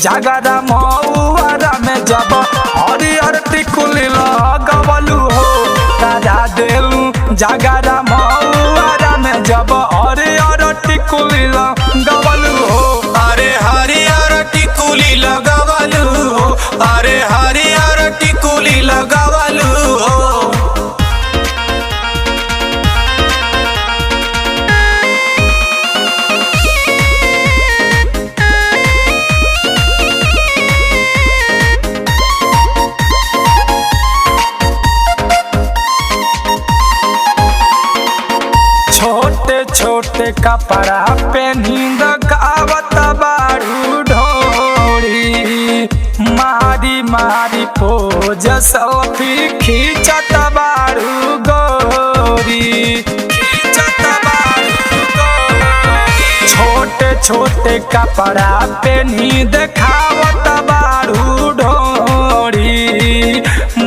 जागरा मऊआरा में जब हरियर टिकुली लगवलू हो करा देलू जागरा मऊआरा में जब हरियर टिकुली लगवलू हो। अरे हरियर टिकुली लगवलू हो, अरे हरियर टिकुली लगवलू हो। छोटे छोटे कपड़ा पे नींद गावत बारू ढोरी मारी मारी पोज सेल्फी खींचत बारू गोरी खींचत बारू गोरी। छोटे छोटे कपड़ा पे नींद खावत बारू ढोरी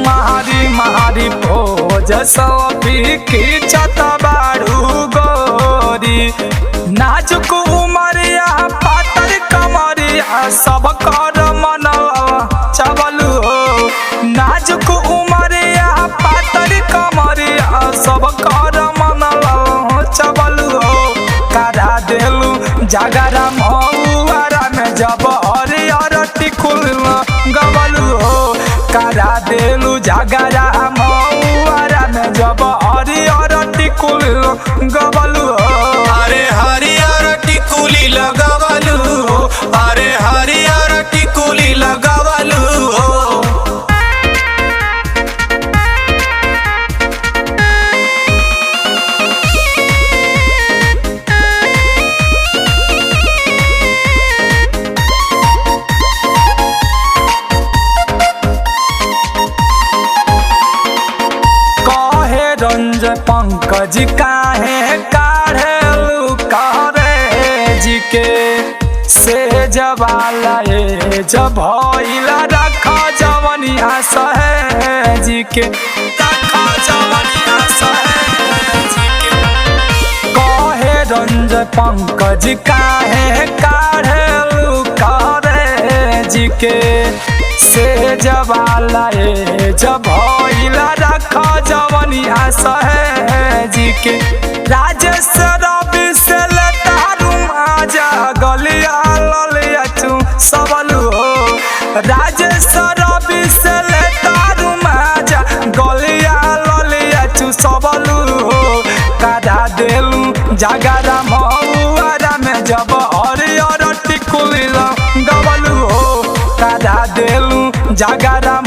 मारी मारी पोज सेल्फी खींचत बारू गोरी। नाजुक उमरिया पातर कमरिया सब कर मनवा चबलू हो। नाजुक उमरिया पातर कमरिया सब कर मनवा चबलू हो करा देलू जागरा मऊआरा में जब हरियर टिकुली लगवलू हो करा देलू जागरा मऊआरा में जब हरियर टिकुली लगवलू हो। अरे हरियर टिकुली लगवलू हो, अरे हरियर टिकुली लगवलू हो। कहे रंज पंकज काहे काढ़ेलू करे जी के से जवाला जब भइला रख जवनिया सहे जी के रख जवनिया सहे जी के। कहे रंज पंकज काहे काढ़ेलू करे जी के से जवाला जब भइला रख जवनिया सहे जी के। राजेश रवि से लेतारू आजा गलिया ललिया चू सबलू हो। राजेश रवि से लेतारू आजा गलिया ललिया चू सबलू हो करा देलू जागरा मऊआरा में जब हरियर टिकुली लगवलू हो करा देलू जागरा